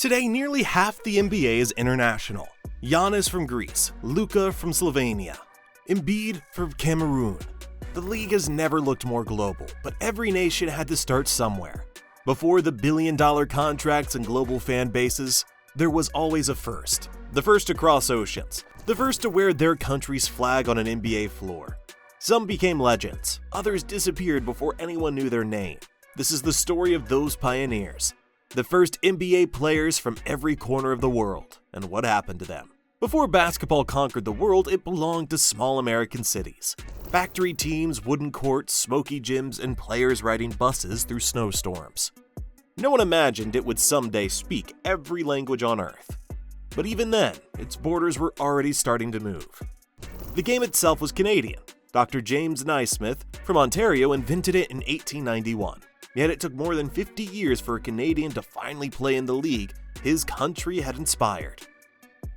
Today, nearly half the NBA is international. Giannis from Greece, Luka from Slovenia, Embiid from Cameroon. The league has never looked more global, but every nation had to start somewhere. Before the billion-dollar contracts and global fan bases, there was always a first. The first to cross oceans, the first to wear their country's flag on an NBA floor. Some became legends, others disappeared before anyone knew their name. This is the story of those pioneers, the first NBA players from every corner of the world, and what happened to them. Before basketball conquered the world, it belonged to small American cities. Factory teams, wooden courts, smoky gyms, and players riding buses through snowstorms. No one imagined it would someday speak every language on Earth. But even then, its borders were already starting to move. The game itself was Canadian. Dr. James Naismith from Ontario invented it in 1891. Yet it took more than 50 years for a Canadian to finally play in the league his country had inspired.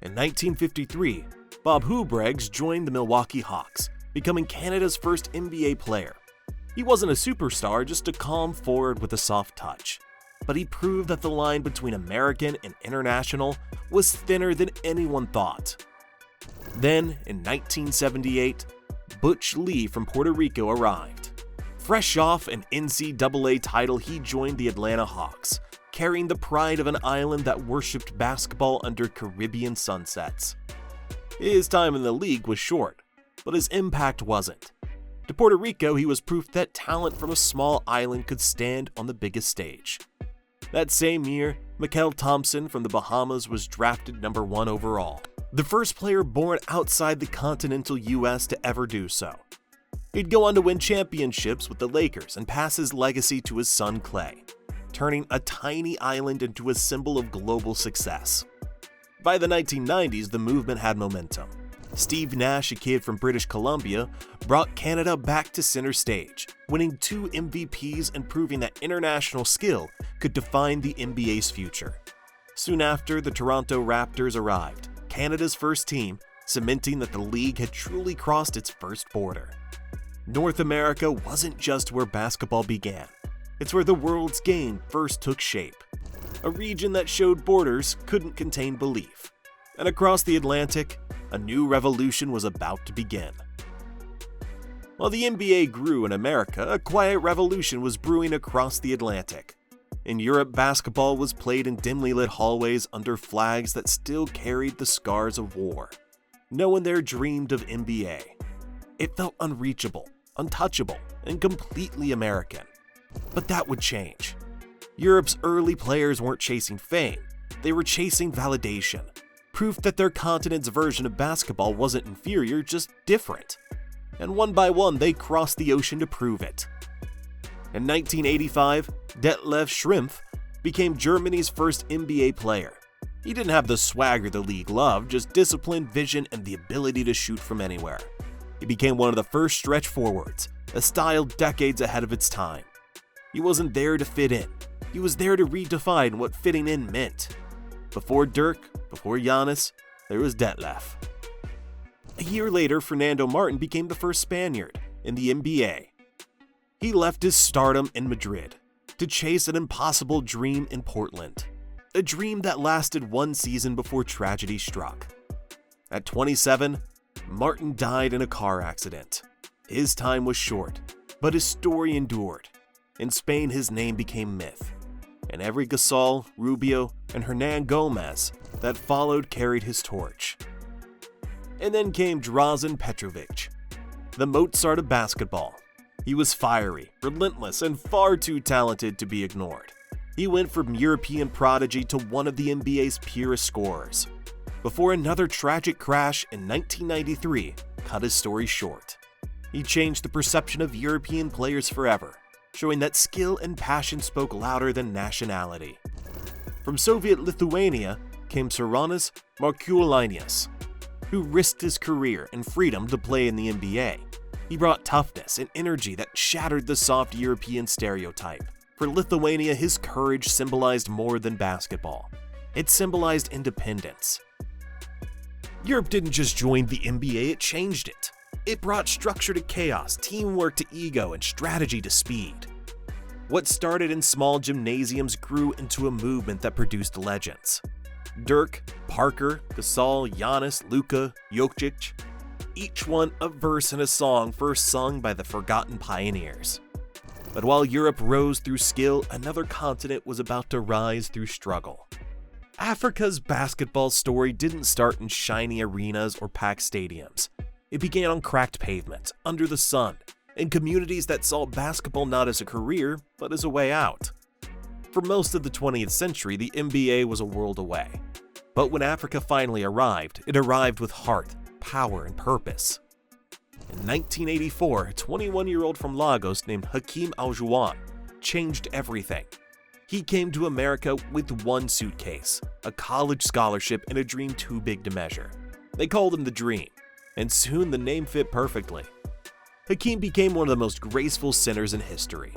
In 1953, Bob Hubregs joined the Milwaukee Hawks, becoming Canada's first NBA player. He wasn't a superstar, just a calm forward with a soft touch. But he proved that the line between American and international was thinner than anyone thought. Then, in 1978, Butch Lee from Puerto Rico arrived. Fresh off an NCAA title, he joined the Atlanta Hawks, carrying the pride of an island that worshipped basketball under Caribbean sunsets. His time in the league was short, but his impact wasn't. To Puerto Rico, he was proof that talent from a small island could stand on the biggest stage. That same year, Mychal Thompson from the Bahamas was drafted number 1 overall, the first player born outside the continental US to ever do so. He'd go on to win championships with the Lakers and pass his legacy to his son Clay, turning a tiny island into a symbol of global success. By the 1990s, the movement had momentum. Steve Nash, a kid from British Columbia, brought Canada back to center stage, winning 2 MVPs and proving that international skill could define the NBA's future. Soon after, the Toronto Raptors arrived, Canada's first team, cementing that the league had truly crossed its first border. North America wasn't just where basketball began. It's where the world's game first took shape. A region that showed borders couldn't contain belief. And across the Atlantic, a new revolution was about to begin. While the NBA grew in America, a quiet revolution was brewing across the Atlantic. In Europe, basketball was played in dimly lit hallways under flags that still carried the scars of war. No one there dreamed of NBA. It felt unreachable, untouchable, and completely American. But that would change. Europe's early players weren't chasing fame, they were chasing validation. Proof that their continent's version of basketball wasn't inferior, just different. And one by one, they crossed the ocean to prove it. In 1985, Detlef Schrempf became Germany's first NBA player. He didn't have the swagger the league loved, just discipline, vision, and the ability to shoot from anywhere. He became one of the first stretch forwards, a style decades ahead of its time. He wasn't there to fit in. He was there to redefine what fitting in meant. Before Dirk, before Giannis, there was Detlef. A year later, Fernando Martin became the first Spaniard in the NBA. He left his stardom in Madrid to chase an impossible dream in Portland, a dream that lasted 1 season before tragedy struck. At 27, Martin died in a car accident. His time was short, but his story endured. In Spain, his name became myth, and every Gasol, Rubio, and Hernan Gomez that followed carried his torch. And then came Drazen Petrovic, the Mozart of basketball. He was fiery, relentless, and far too talented to be ignored. He went from European prodigy to one of the NBA's purest scorers, before another tragic crash in 1993 cut his story short. He changed the perception of European players forever, showing that skill and passion spoke louder than nationality. From Soviet Lithuania came Sarunas Marciulaitis, who risked his career and freedom to play in the NBA. He brought toughness and energy that shattered the soft European stereotype. For Lithuania, his courage symbolized more than basketball. It symbolized independence. Europe didn't just join the NBA, it changed it. It brought structure to chaos, teamwork to ego, and strategy to speed. What started in small gymnasiums grew into a movement that produced legends. Dirk, Parker, Gasol, Giannis, Luka, Jokic, each one a verse in a song first sung by the forgotten pioneers. But while Europe rose through skill, another continent was about to rise through struggle. Africa's basketball story didn't start in shiny arenas or packed stadiums. It began on cracked pavement, under the sun, in communities that saw basketball not as a career, but as a way out. For most of the 20th century, the NBA was a world away. But when Africa finally arrived, it arrived with heart, power, and purpose. In 1984, a 21-year-old from Lagos named Hakeem Olajuwon changed everything. He came to America with one suitcase, a college scholarship, and a dream too big to measure. They called him the Dream, and soon the name fit perfectly. Hakeem became one of the most graceful centers in history,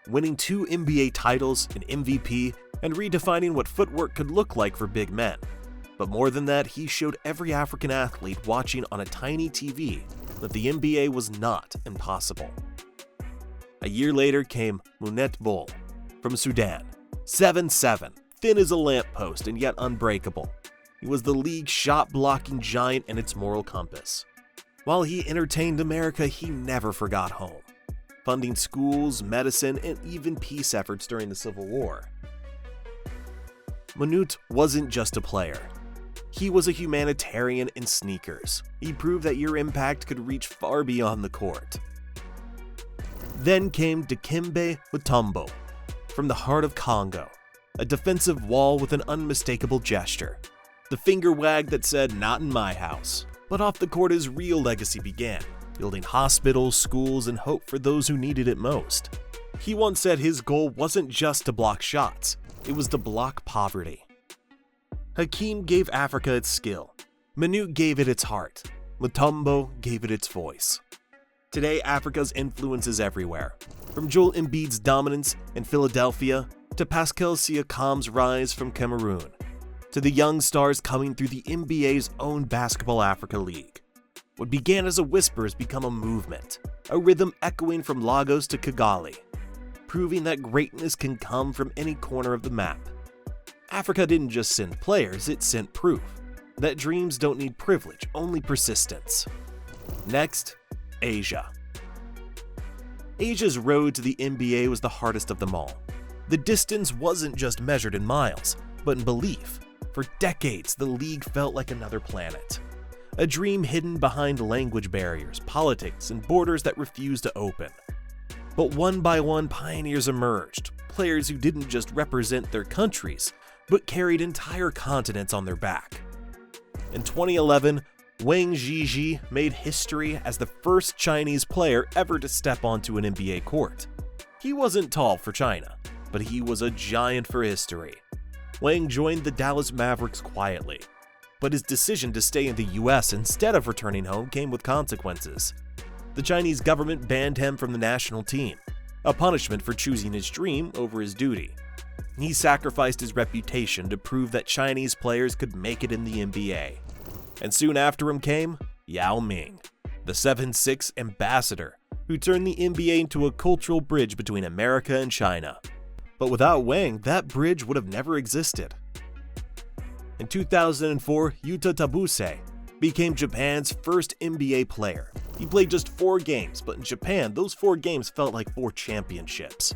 winning 2 NBA titles, an MVP, and redefining what footwork could look like for big men. But more than that, he showed every African athlete watching on a tiny TV that the NBA was not impossible. A year later came Mounet Bol from Sudan, 7'7", thin as a lamppost and yet unbreakable. He was the league's shot-blocking giant and its moral compass. While he entertained America, he never forgot home, funding schools, medicine, and even peace efforts during the Civil War. Mounet wasn't just a player. He was a humanitarian in sneakers. He proved that your impact could reach far beyond the court. Then came Dikembe Mutombo from the heart of Congo, a defensive wall with an unmistakable gesture, the finger wag that said, "Not in my house." But off the court, his real legacy began, building hospitals, schools, and hope for those who needed it most. He once said his goal wasn't just to block shots, it was to block poverty. Hakeem gave Africa its skill. Mounet gave it its heart. Mutombo gave it its voice. Today, Africa's influence is everywhere. From Joel Embiid's dominance in Philadelphia to Pascal Siakam's rise from Cameroon, to the young stars coming through the NBA's own Basketball Africa League. What began as a whisper has become a movement, a rhythm echoing from Lagos to Kigali, proving that greatness can come from any corner of the map. Africa didn't just send players, it sent proof that dreams don't need privilege, only persistence. Next, Asia. Asia's road to the NBA was the hardest of them all. The distance wasn't just measured in miles, but in belief. For decades, the league felt like another planet. A dream hidden behind language barriers, politics, and borders that refused to open. But one by one, pioneers emerged, players who didn't just represent their countries, but carried entire continents on their back. In 2011, Wang Zhizhi made history as the first Chinese player ever to step onto an NBA court. He wasn't tall for China, but he was a giant for history. Wang joined the Dallas Mavericks quietly, but his decision to stay in the US instead of returning home came with consequences. The Chinese government banned him from the national team, a punishment for choosing his dream over his duty. He sacrificed his reputation to prove that Chinese players could make it in the NBA. And soon after him came Yao Ming, the 7'6" ambassador who turned the NBA into a cultural bridge between America and China. But without Wang, that bridge would have never existed. In 2004, Yuta Tabuse became Japan's first NBA player. He played just 4 games, but in Japan, those 4 games felt like 4 championships.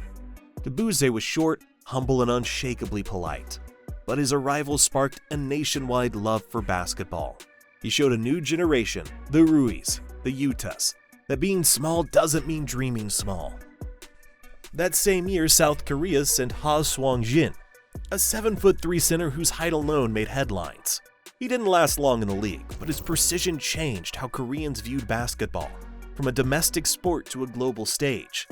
Tabuse was short, humble, and unshakably polite. But his arrival sparked a nationwide love for basketball. He showed a new generation, the Ruis, the Yutas, that being small doesn't mean dreaming small. That same year, South Korea sent Ha Swang-jin, a 7'3" center whose height alone made headlines. He didn't last long in the league, but his precision changed how Koreans viewed basketball, from a domestic sport to a global stage.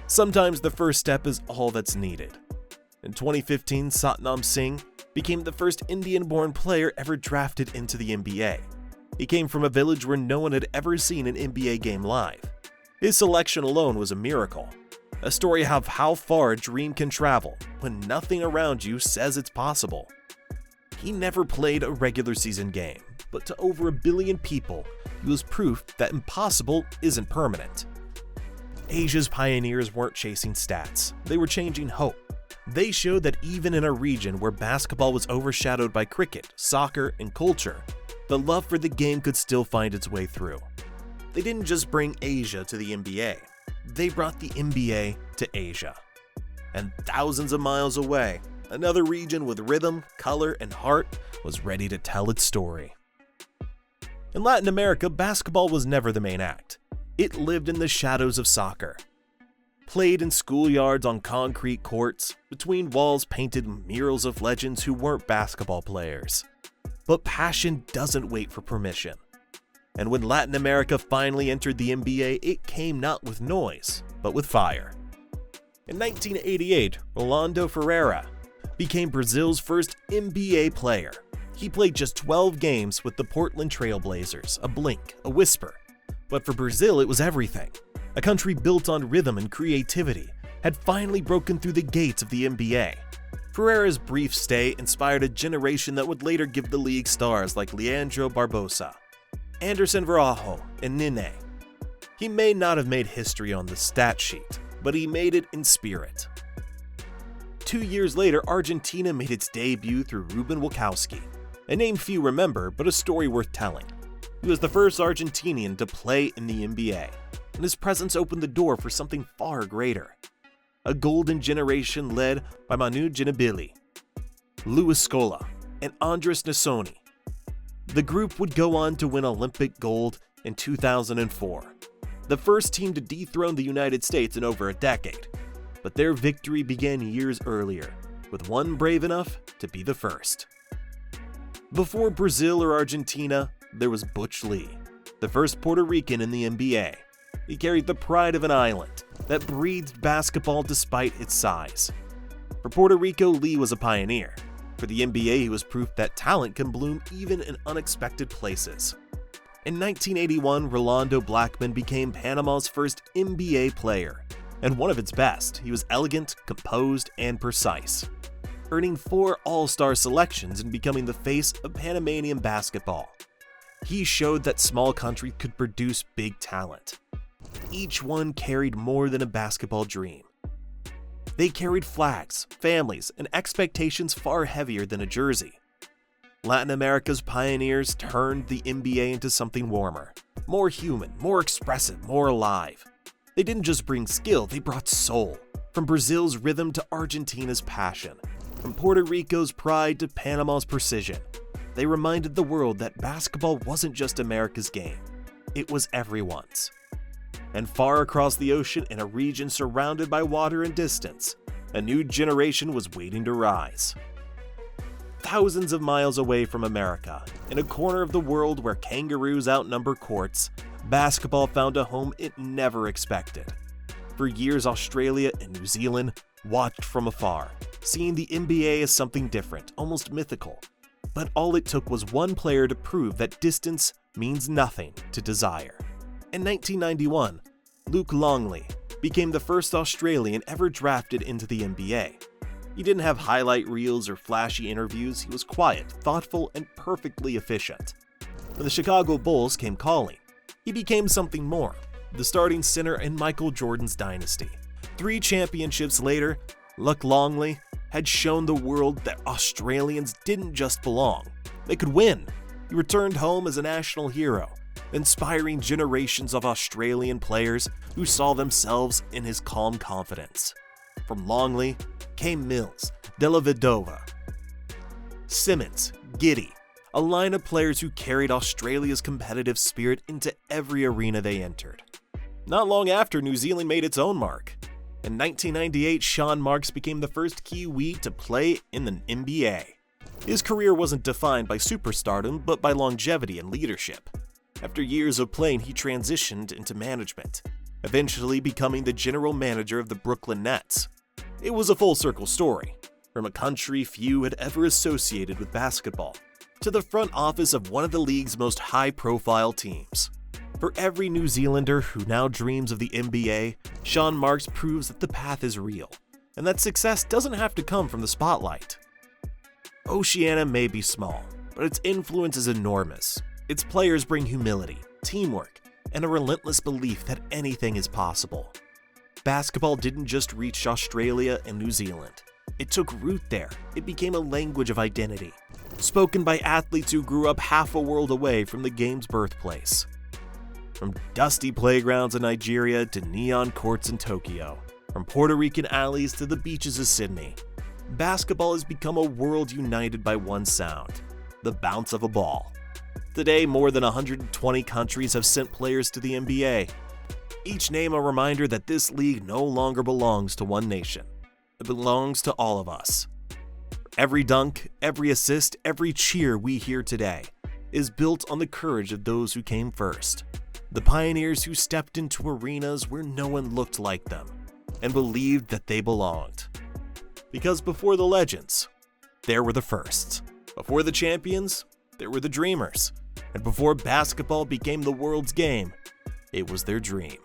Sometimes the first step is all that's needed. In 2015, Satnam Singh became the first Indian-born player ever drafted into the NBA. He came from a village where no one had ever seen an NBA game live. His selection alone was a miracle, a story of how far a dream can travel when nothing around you says it's possible. He never played a regular season game, but to over 1 billion people, he was proof that impossible isn't permanent. Asia's pioneers weren't chasing stats, they were changing hope. They showed that even in a region where basketball was overshadowed by cricket, soccer, and culture, the love for the game could still find its way through. They didn't just bring Asia to the NBA, they brought the NBA to Asia. And thousands of miles away, another region with rhythm, color, and heart was ready to tell its story. In Latin America, basketball was never the main act. It lived in the shadows of soccer. Played in schoolyards on concrete courts, between walls painted murals of legends who weren't basketball players. But passion doesn't wait for permission. And when Latin America finally entered the NBA, it came not with noise, but with fire. In 1988, Rolando Ferreira became Brazil's first NBA player. He played just 12 games with the Portland Trail Blazers, a blink, a whisper. But for Brazil, it was everything. A country built on rhythm and creativity had finally broken through the gates of the NBA. Ferreira's brief stay inspired a generation that would later give the league stars like Leandro Barbosa, Anderson Varejão, and Nene. He may not have made history on the stat sheet, but he made it in spirit. 2 years later, Argentina made its debut through Ruben Wachowski, a name few remember, but a story worth telling. He was the first Argentinian to play in the NBA, and his presence opened the door for something far greater. A golden generation led by Manu Ginóbili, Luis Scola, and Andres Nessoni. The group would go on to win Olympic gold in 2004, the first team to dethrone the United States in over a decade. But their victory began years earlier, with one brave enough to be the first. Before Brazil or Argentina, there was Butch Lee, the first Puerto Rican in the NBA. He carried the pride of an island that breathed basketball despite its size. For Puerto Rico, Lee was a pioneer. For the NBA, he was proof that talent can bloom even in unexpected places. In 1981, Rolando Blackman became Panama's first NBA player, and one of its best. He was elegant, composed, and precise, earning 4 All-Star selections and becoming the face of Panamanian basketball. He showed that small countries could produce big talent. Each one carried more than a basketball dream. They carried flags, families, and expectations far heavier than a jersey. Latin America's pioneers turned the NBA into something warmer, more human, more expressive, more alive. They didn't just bring skill, they brought soul. From Brazil's rhythm to Argentina's passion, from Puerto Rico's pride to Panama's precision. They reminded the world that basketball wasn't just America's game, it was everyone's. And far across the ocean, in a region surrounded by water and distance, a new generation was waiting to rise. Thousands of miles away from America, in a corner of the world where kangaroos outnumber courts, basketball found a home it never expected. For years, Australia and New Zealand watched from afar, seeing the NBA as something different, almost mythical. But all it took was one player to prove that distance means nothing to desire. In 1991, Luke Longley became the first Australian ever drafted into the NBA. He didn't have highlight reels or flashy interviews, he was quiet, thoughtful, and perfectly efficient. When the Chicago Bulls came calling, he became something more, the starting center in Michael Jordan's dynasty. 3 championships later, Luke Longley had shown the world that Australians didn't just belong, they could win. He returned home as a national hero, inspiring generations of Australian players who saw themselves in his calm confidence. From Longley came Mills, Della Vedova, Simmons, Giddey, a line of players who carried Australia's competitive spirit into every arena they entered. Not long after, New Zealand made its own mark. In 1998, Sean Marks became the first Kiwi to play in the NBA. His career wasn't defined by superstardom, but by longevity and leadership. After years of playing, he transitioned into management, eventually becoming the general manager of the Brooklyn Nets. It was a full-circle story, from a country few had ever associated with basketball, to the front office of one of the league's most high-profile teams. For every New Zealander who now dreams of the NBA, Sean Marks proves that the path is real, and that success doesn't have to come from the spotlight. Oceania may be small, but its influence is enormous. Its players bring humility, teamwork, and a relentless belief that anything is possible. basketball didn't just reach Australia and New Zealand. It took root there. It became a language of identity, spoken by athletes who grew up half a world away from the game's birthplace. From dusty playgrounds in Nigeria to neon courts in Tokyo, from Puerto Rican alleys to the beaches of Sydney, basketball has become a world united by one sound: the bounce of a ball. Today, more than 120 countries have sent players to the NBA. Each name a reminder that this league no longer belongs to one nation. It belongs to all of us. Every dunk, every assist, every cheer we hear today is built on the courage of those who came first. The pioneers who stepped into arenas where no one looked like them and believed that they belonged. Because before the legends, there were the firsts. Before the champions, there were the dreamers. And before basketball became the world's game, it was their dream.